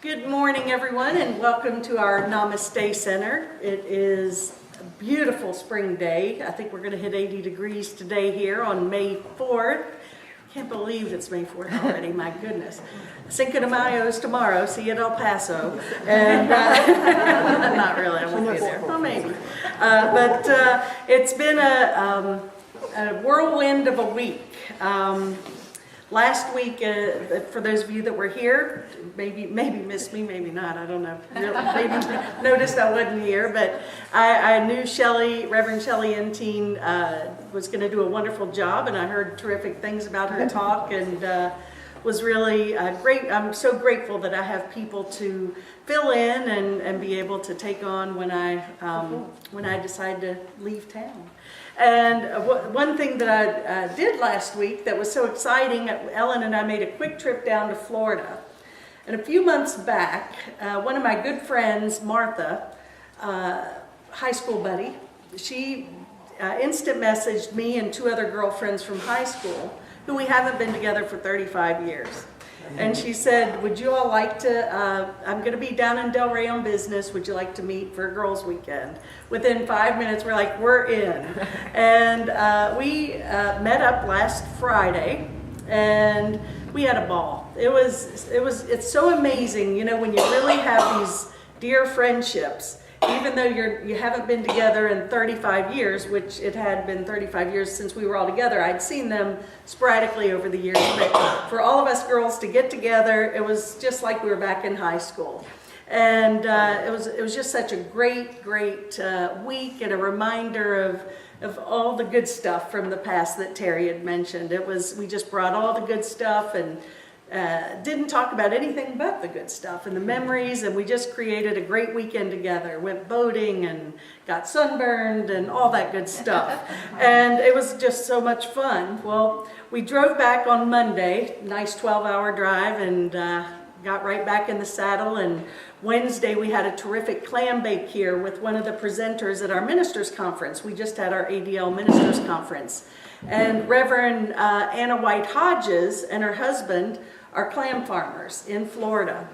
Good morning, everyone, and welcome to our Namaste Center. It is a beautiful spring day. I think we're going to hit 80 degrees today here on May 4th. Can't believe it's May 4th already, my goodness. Cinco de Mayo is tomorrow, see you at El Paso. And not really, I won't be there. Well, maybe. But it's been a whirlwind of a week. Last week, for those of you that were here, maybe missed me, maybe not, I don't know. Maybe noticed I wasn't here, but I knew Reverend Shelley Entine was going to do a wonderful job, and I heard terrific things about her talk, and was really great. I'm so grateful that I have people to fill in and be able to take on when I decide to leave town. And one thing that I did last week that was so exciting, Ellen and I made a quick trip down to Florida. And a few months back, one of my good friends, Martha, high school buddy, she instant messaged me and two other girlfriends from high school who we haven't been together for 35 years. And she said, would you all like to, I'm going to be down in Delray on business, would you like to meet for a girls' weekend? Within 5 minutes, we're like, we're in. And we met up last Friday, and we had a ball. It's so amazing, you know, when you really have these dear friendships, even though you haven't been together in 35 years, which it had been 35 years since we were all together. I'd seen them sporadically over the years, but for all of us girls to get together, it was just like we were back in high school. And it was just such a great week, and a reminder of all the good stuff from the past that Terry had mentioned. We just brought all the good stuff and didn't talk about anything but the good stuff and the memories, and we just created a great weekend together. Went boating and got sunburned and all that good stuff. And it was just so much fun. Well, we drove back on Monday, nice 12-hour drive, and got right back in the saddle. And Wednesday we had a terrific clam bake here with one of the presenters at our ministers conference. We just had our ADL ministers conference. And Reverend Anna White Hodges and her husband are clam farmers in Florida.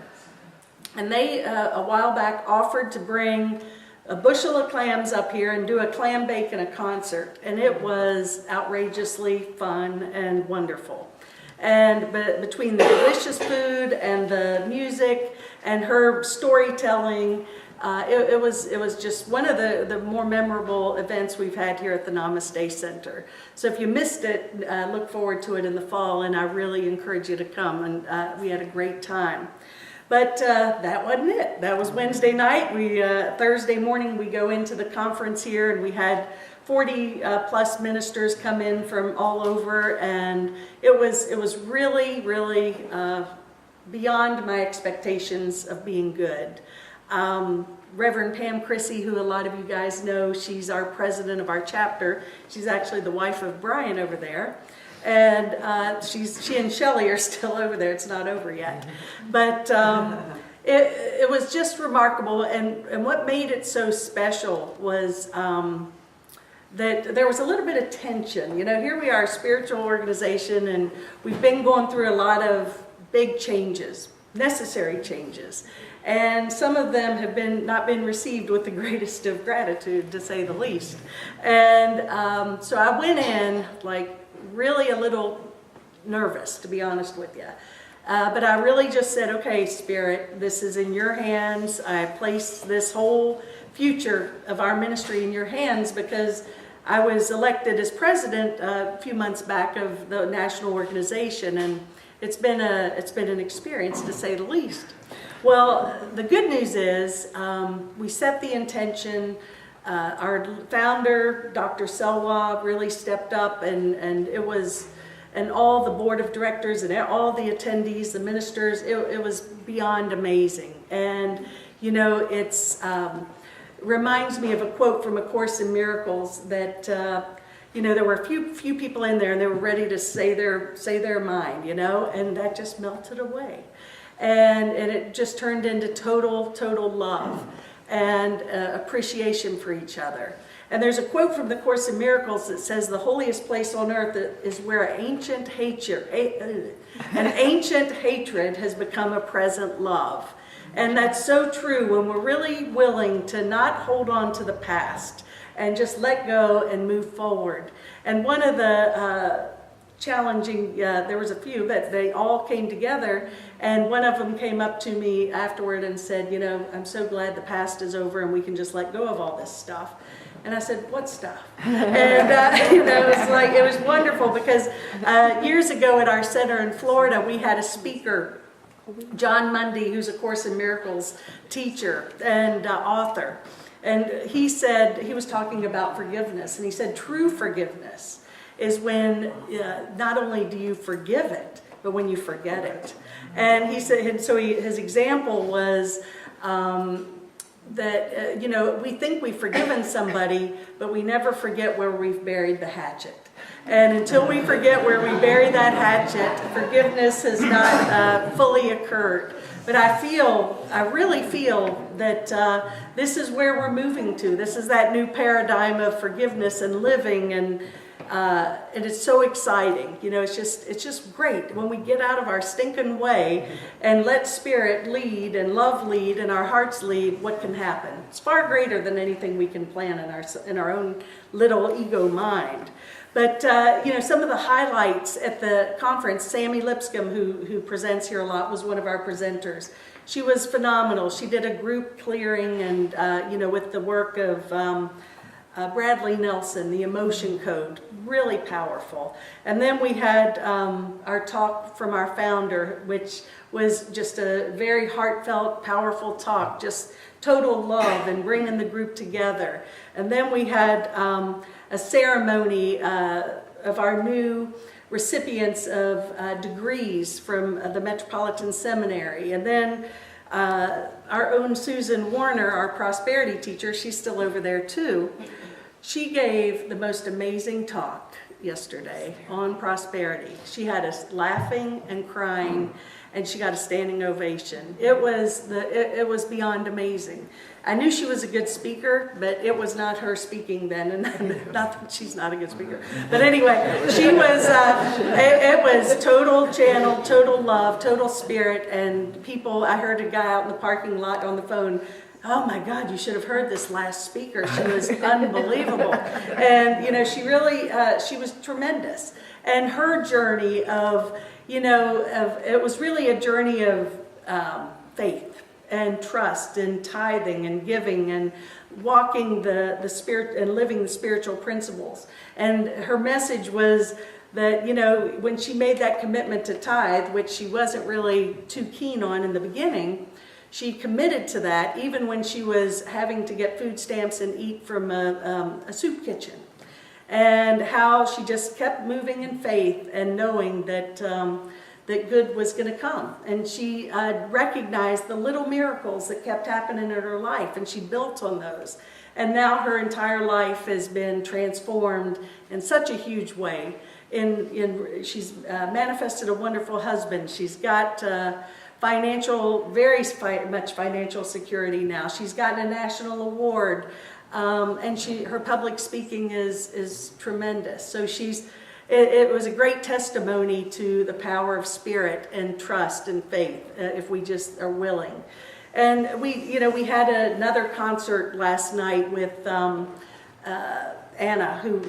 And they, a while back, offered to bring a bushel of clams up here and do a clam bake and a concert. And it was outrageously fun and wonderful. And between the delicious food and the music and her storytelling, it was just one of the more memorable events we've had here at the Namaste Center. So if you missed it, look forward to it in the fall, and I really encourage you to come. And we had a great time. But that wasn't it. That was Wednesday night. Thursday morning we go into the conference here, and we had 40 plus ministers come in from all over, and it was really beyond my expectations of being good. Reverend Pam Chrissy, who a lot of you guys know, she's our president of our chapter. She's actually the wife of Brian over there. And she and Shelley are still over there. It's not over yet. But it was just remarkable. And what made it so special was that there was a little bit of tension. You know, here we are, a spiritual organization, and we've been going through a lot of big changes, necessary changes. And some of them have not been received with the greatest of gratitude, to say the least. And so I went in like really a little nervous, to be honest with you. But I really just said, okay, Spirit, this is in your hands. I place this whole future of our ministry in your hands, because I was elected as president a few months back of the national organization, and it's been an experience, to say the least. Well, the good news is we set the intention. Our founder, Dr. Selwa, really stepped up, and all the board of directors and all the attendees, the ministers, it was beyond amazing. And you know, it's reminds me of a quote from A Course in Miracles that you know, there were a few people in there, and they were ready to say their mind, you know, and that just melted away. And it just turned into total love and appreciation for each other. And there's a quote from the Course in Miracles that says, the holiest place on earth is where an ancient hatred has become a present love. And that's so true when we're really willing to not hold on to the past and just let go and move forward. And one of the challenging, there was a few, but they all came together, and one of them came up to me afterward and said, you know, I'm so glad the past is over and we can just let go of all this stuff. And I said, what stuff? And you know, it was wonderful because years ago at our center in Florida, we had a speaker, John Mundy, who's a Course in Miracles teacher and author. And he said, he was talking about forgiveness, and he said true forgiveness is when not only do you forgive it, but when you forget it. And he said, and so his example was that, you know, we think we've forgiven somebody, but we never forget where we've buried the hatchet. And until we forget where we bury that hatchet, forgiveness has not fully occurred. But I really feel that this is where we're moving to. This is that new paradigm of forgiveness and living, and it's so exciting. You know, it's just great when we get out of our stinking way and let Spirit lead and love lead and our hearts lead. What can happen? It's far greater than anything we can plan in our own little ego mind. But, you know, some of the highlights at the conference, Sammy Lipscomb, who presents here a lot, was one of our presenters. She was phenomenal. She did a group clearing and, you know, with the work of Bradley Nelson, the emotion code, really powerful. And then we had our talk from our founder, which was just a very heartfelt, powerful talk, just total love and bringing the group together. And then we had a ceremony of our new recipients of degrees from the Metropolitan Seminary. And then our own Susan Warner, our prosperity teacher, she's still over there too. She gave the most amazing talk yesterday on prosperity. She had us laughing and crying, and she got a standing ovation. It was beyond amazing. I knew she was a good speaker, but it was not her speaking then, and not that she's not a good speaker. But anyway, she was, it was total channel, total love, total spirit, and people, I heard a guy out in the parking lot on the phone, oh my God, you should have heard this last speaker. She was unbelievable. And, you know, she really, she was tremendous. And her journey of, you know, it was really a journey of faith and trust and tithing and giving and walking the spirit and living the spiritual principles. And her message was that, you know, when she made that commitment to tithe, which she wasn't really too keen on in the beginning, she committed to that even when she was having to get food stamps and eat from a soup kitchen. And how she just kept moving in faith and knowing that that good was going to come. And she recognized the little miracles that kept happening in her life, and she built on those. And now her entire life has been transformed in such a huge way. She's manifested a wonderful husband. She's got very much financial security now. She's gotten a national award, and her public speaking is tremendous. So it was a great testimony to the power of spirit and trust and faith, if we just are willing. And we had another concert last night with Anna, who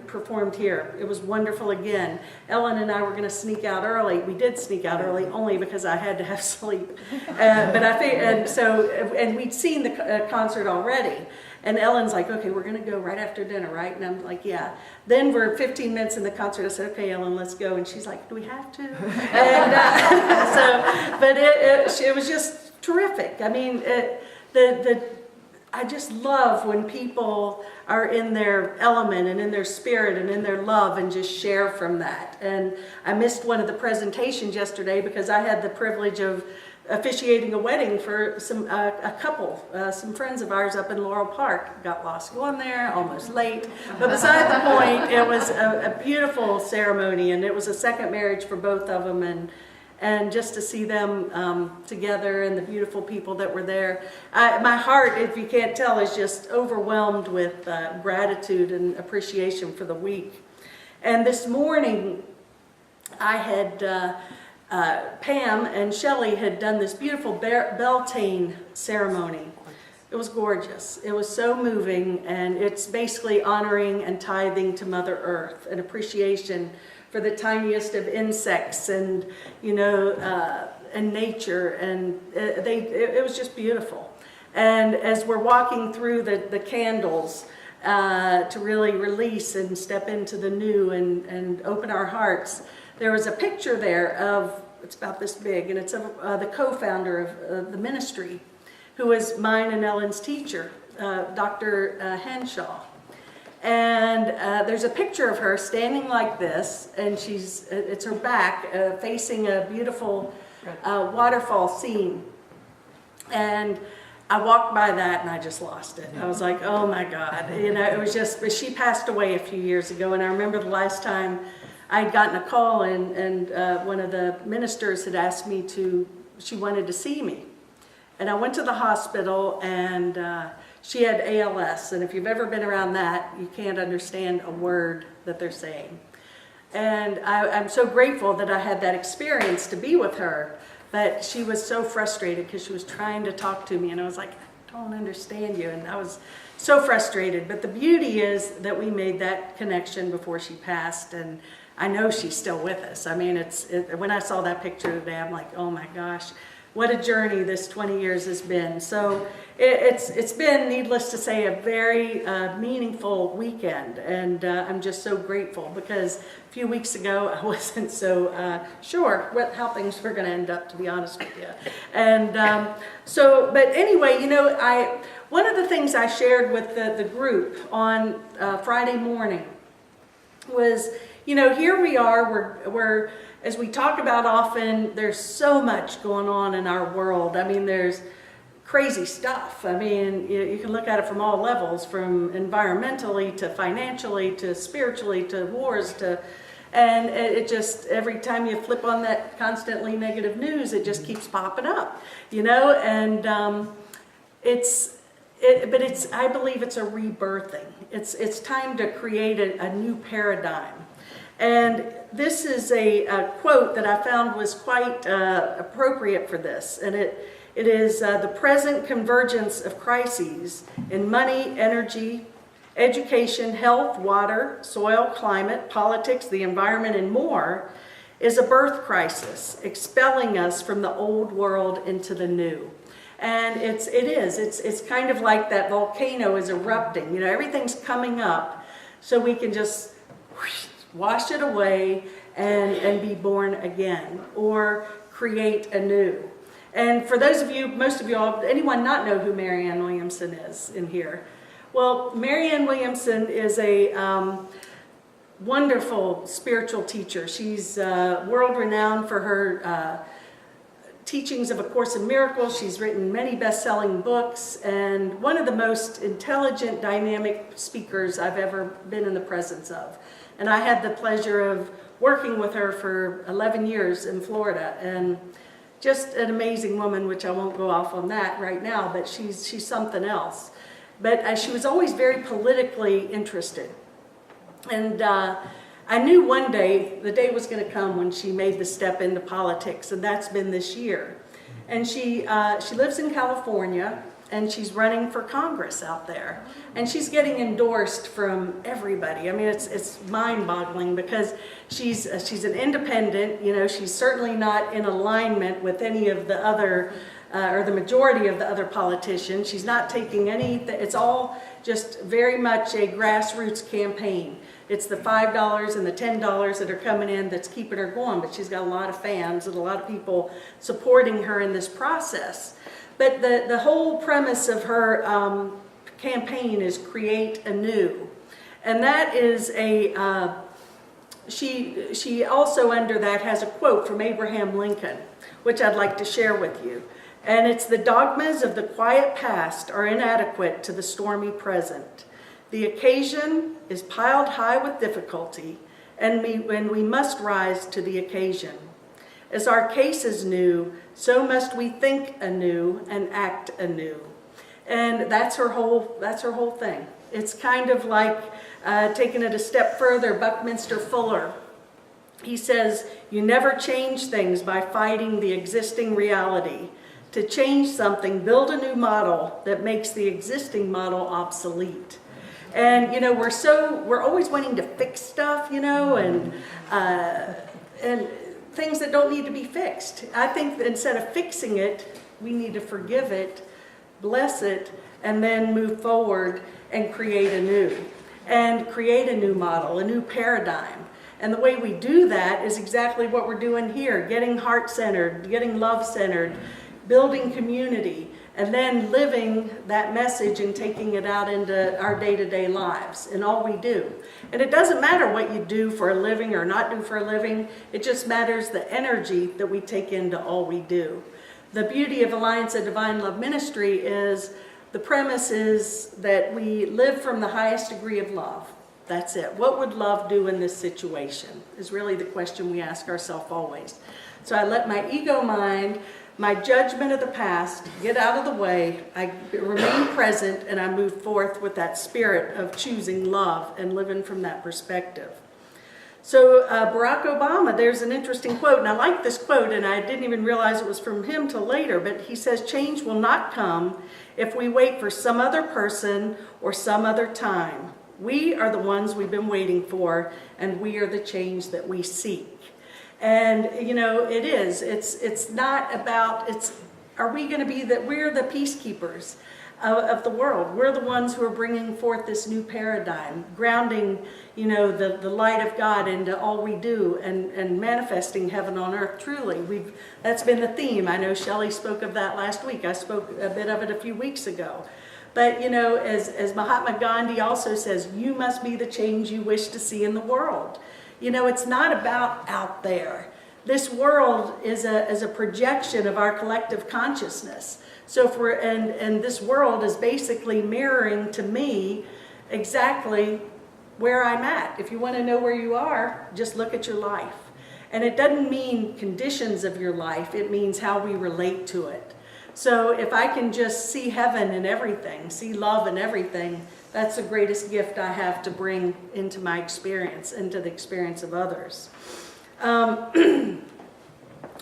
performed here. It was wonderful again. Ellen and I were going to sneak out early. We did sneak out early only because I had to have sleep. And we'd seen the concert already. And Ellen's like, okay, we're going to go right after dinner, right? And I'm like, yeah. Then we're 15 minutes in the concert. I said, okay, Ellen, let's go. And she's like, do we have to? And it was just terrific. I mean, I just love when people are in their element and in their spirit and in their love and just share from that. And I missed one of the presentations yesterday because I had the privilege of officiating a wedding for a couple, some friends of ours up in Laurel Park. Got lost going there, almost late. But beside the point, it was a beautiful ceremony, and it was a second marriage for both of them. And just to see them together and the beautiful people that were there. My heart, if you can't tell, is just overwhelmed with gratitude and appreciation for the week. And this morning, I had Pam and Shelley had done this beautiful Beltane ceremony. It was gorgeous. It was so moving, and it's basically honoring and tithing to Mother Earth, an appreciation for the tiniest of insects and, and nature, and it was just beautiful. And as we're walking through the candles to really release and step into the new and open our hearts, there was a picture there of, it's about this big, and it's of the co-founder of the ministry, who was mine and Ellen's teacher, Dr. Henshaw. And there's a picture of her standing like this, and it's her back facing a beautiful waterfall scene. And I walked by that and I just lost it. I was like, oh my God. It was just, but she passed away a few years ago, and I remember the last time I'd gotten a call and one of the ministers had asked me she wanted to see me. And I went to the hospital, and she had ALS, and if you've ever been around that, you can't understand a word that they're saying. And I'm so grateful that I had that experience to be with her, but she was so frustrated because she was trying to talk to me, and I was like, I don't understand you, and I was so frustrated. But the beauty is that we made that connection before she passed, and I know she's still with us. I mean, when I saw that picture today, I'm like, oh my gosh, what a journey this 20 years has been. So it's been, needless to say, a very meaningful weekend, and I'm just so grateful, because a few weeks ago I wasn't so sure how things were going to end up, to be honest with you. And but anyway, one of the things I shared with the group on Friday morning was, here we are, we're as we talk about often, there's so much going on in our world. I mean, there's crazy stuff. I mean, you can look at it from all levels, from environmentally to financially to spiritually to wars and it just, every time you flip on that constantly negative news, it just keeps popping up, and I believe it's a rebirthing. It's time to create a new paradigm. And this is a quote that I found was quite appropriate for this. And it is the present convergence of crises in money, energy, education, health, water, soil, climate, politics, the environment, and more is a birth crisis, expelling us from the old world into the new. And it's kind of like that volcano is erupting. Everything's coming up, so we can just wash it away and be born again, or create anew. And for those of you, most of you all, anyone not know who Marianne Williamson is in here? Well, Marianne Williamson is a wonderful spiritual teacher. She's world-renowned for her teachings of A Course in Miracles. She's written many best-selling books, and one of the most intelligent, dynamic speakers I've ever been in the presence of. And I had the pleasure of working with her for 11 years in Florida, and just an amazing woman, which I won't go off on that right now, but she's something else. But she was always very politically interested. And I knew one day, the day was going to come when she made the step into politics, and that's been this year. And she lives in California, and she's running for Congress out there. And she's getting endorsed from everybody. I mean, it's mind-boggling, because she's an independent. She's certainly not in alignment with any of the other, or the majority of the other politicians. She's not taking any, it's all just very much a grassroots campaign. It's the $5 and the $10 that are coming in that's keeping her going, but she's got a lot of fans and a lot of people supporting her in this process. But the whole premise of her campaign is create anew. And that is she also under that has a quote from Abraham Lincoln, which I'd like to share with you. And it's, the dogmas of the quiet past are inadequate to the stormy present. The occasion is piled high with difficulty, and we must rise to the occasion. As our case is new, so must we think anew and act anew. And that's her whole thing. It's kind of like taking it a step further. Buckminster Fuller He says, you never change things by fighting the existing reality. To change something, build a new model that makes the existing model obsolete. And, you know, we're always wanting to fix stuff, you know, and things that don't need to be fixed. I think that instead of fixing it, we need to forgive it, bless it, and then move forward and create a new model, a new paradigm. And the way we do that is exactly what we're doing here, getting heart-centered, getting love-centered, building community, and then living that message and taking it out into our day-to-day lives and all we do. And it doesn't matter what you do for a living or not do for a living, it just matters the energy that we take into all we do. The beauty of Alliance of Divine Love Ministry is the premise is that we live from the highest degree of love. That's it. What would love do in this situation is really the question we ask ourselves always. So I let my ego mind, my judgment of the past get out of the way, I remain present, and I move forth with that spirit of choosing love and living from that perspective. So Barack Obama, there's an interesting quote, and I like this quote, and I didn't even realize it was from him till later, but he says, change will not come if we wait for some other person or some other time. We are the ones we've been waiting for, and we are the change that we seek. And, you know, it is. It's not about, are we going to be that we're the peacekeepers of the world. We're the ones who are bringing forth this new paradigm, grounding, you know, the light of God into all we do and manifesting heaven on earth truly. That's been the theme. I know Shelley spoke of that last week. I spoke a bit of it a few weeks ago. But, you know, as Mahatma Gandhi also says, you must be the change you wish to see in the world. You know, it's not about out there. This world is a projection of our collective consciousness. So if and this world is basically mirroring to me exactly where I'm at. If you want to know where you are, just look at your life. And it doesn't mean conditions of your life, it means how we relate to it. So if I can just see heaven in everything, see love in everything, that's the greatest gift I have to bring into my experience, into the experience of others.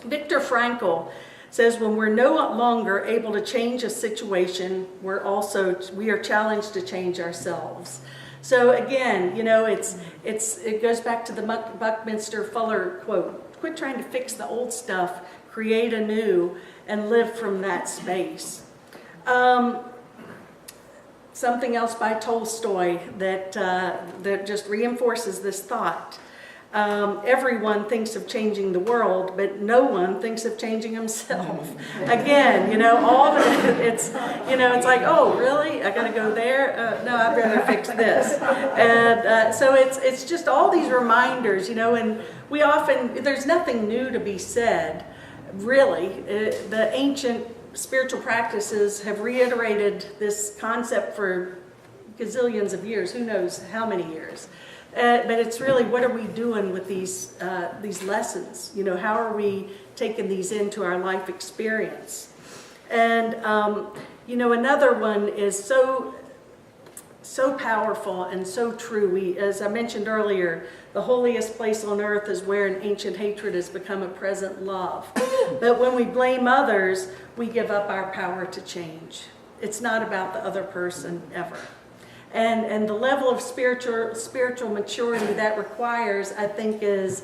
Viktor Frankl says when we're no longer able to change a situation, we are challenged to change ourselves. So again, you know, it goes back to the Buckminster Fuller quote, quit trying to fix the old stuff, create anew, and live from that space. Something else by Tolstoy that just reinforces this thought. Everyone thinks of changing the world, but no one thinks of changing himself. Again, you know, it's like, oh, really? I got to go there? No, I'd rather fix this. And so it's just all these reminders, you know, and there's nothing new to be said, really. The ancient spiritual practices have reiterated this concept for gazillions of years, who knows how many years. But it's really, what are we doing with these lessons? You know, how are we taking these into our life experience? And, you know, another one is so powerful and so true. As I mentioned earlier, the holiest place on earth is where an ancient hatred has become a present love. But when we blame others, we give up our power to change. It's not about the other person ever. And the level of spiritual maturity that requires, I think, is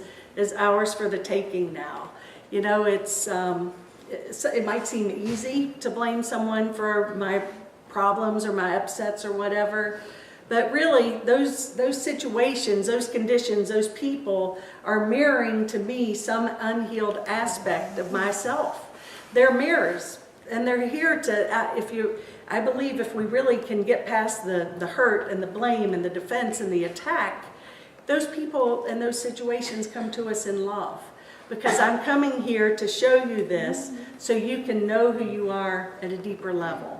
ours for the taking now. You know, it might seem easy to blame someone for my problems or my upsets or whatever, but really those situations, those conditions, those people are mirroring to me some unhealed aspect of myself. They're mirrors, and they're here to, I believe if we really can get past the hurt and the blame and the defense and the attack, those people and those situations come to us in love. Because I'm coming here to show you this so you can know who you are at a deeper level.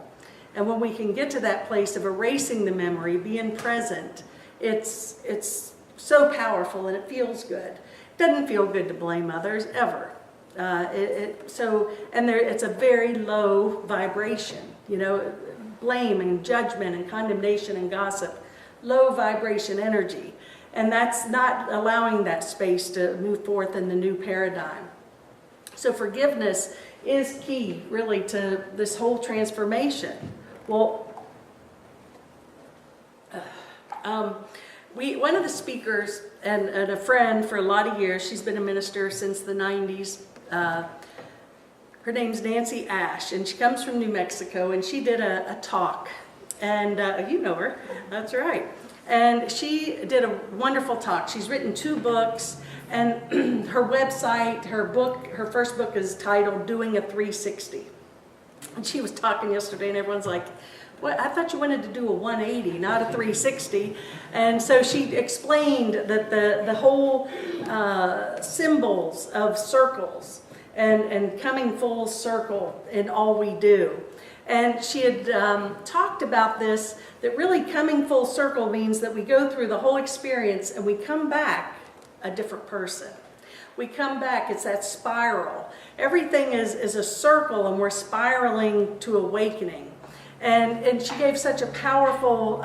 And when we can get to that place of erasing the memory, being present, it's so powerful and it feels good. It doesn't feel good to blame others, ever. It's a very low vibration, you know, blame and judgment and condemnation and gossip, low vibration energy. And that's not allowing that space to move forth in the new paradigm. So forgiveness is key, really, to this whole transformation. Well, one of the speakers and a friend for a lot of years, she's been a minister since the 90s. Her name's Nancy Ash, and she comes from New Mexico, and she did a talk. And you know her, that's right. And she did a wonderful talk. She's written 2 books, and her website, her first book is titled Doing a 360. And she was talking yesterday, and everyone's like, well, I thought you wanted to do a 180, not a 360. And so she explained that the whole symbols of circles and coming full circle in all we do. And she had talked about this, that really coming full circle means that we go through the whole experience and we come back a different person. We come back, it's that spiral. Everything is a circle, and we're spiraling to awakening. And she gave such a powerful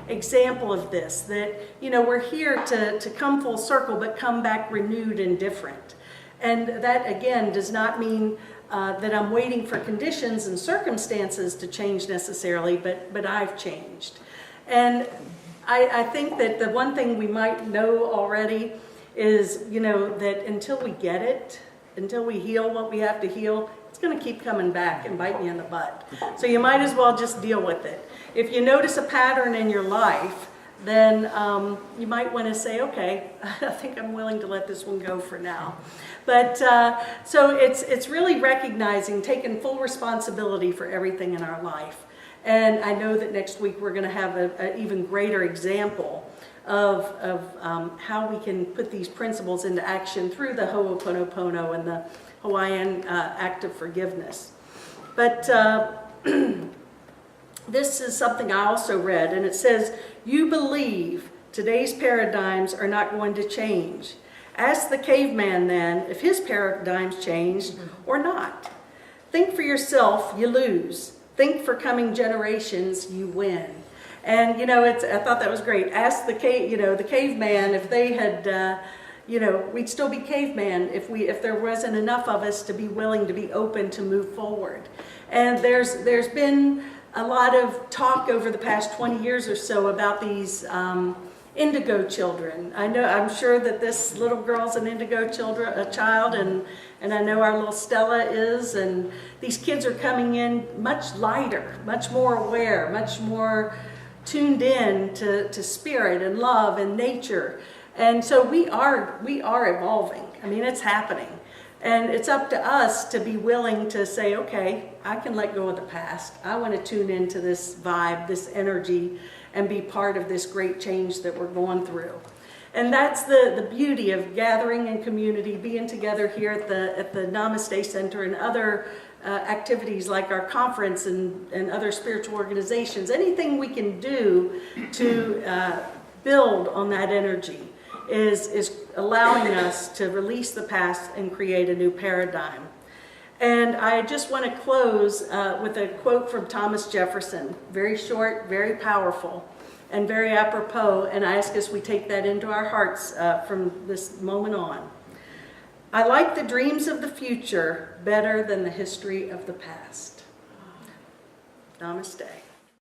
example of this, that, we're here to come full circle, but come back renewed and different. And that, again, does not mean that I'm waiting for conditions and circumstances to change necessarily, but I've changed. And I think that the one thing we might know already is, that until we get it, until we heal what we have to heal, it's going to keep coming back and bite you in the butt. So you might as well just deal with it. If you notice a pattern in your life, then you might want to say, okay, I think I'm willing to let this one go for now. But so it's really recognizing, taking full responsibility for everything in our life. And I know that next week we're going to have an even greater example of how we can put these principles into action through the Ho'oponopono and the Hawaiian act of forgiveness. But this is something I also read, and it says, you believe today's paradigms are not going to change. Ask the caveman then if his paradigms changed or not. Think for yourself, you lose. Think for coming generations, you win. And I thought that was great. Ask the caveman if they had, we'd still be caveman if there wasn't enough of us to be willing to be open to move forward. And there's been a lot of talk over the past 20 years or so about these indigo children. I'm sure that this little girl's an indigo child, and I know our little Stella is, and these kids are coming in much lighter, much more aware, much more tuned in to spirit and love and nature. And so we are evolving. I mean, it's happening. And it's up to us to be willing to say, okay, I can let go of the past. I want to tune into this vibe, this energy, and be part of this great change that we're going through. And that's the beauty of gathering in community, being together here at the Namaste Center and other activities like our conference and other spiritual organizations. Anything we can do to build on that energy is allowing us to release the past and create a new paradigm. And I just want to close with a quote from Thomas Jefferson, very short, very powerful, and very apropos, and I ask us we take that into our hearts from this moment on. I like the dreams of the future better than the history of the past. Namaste.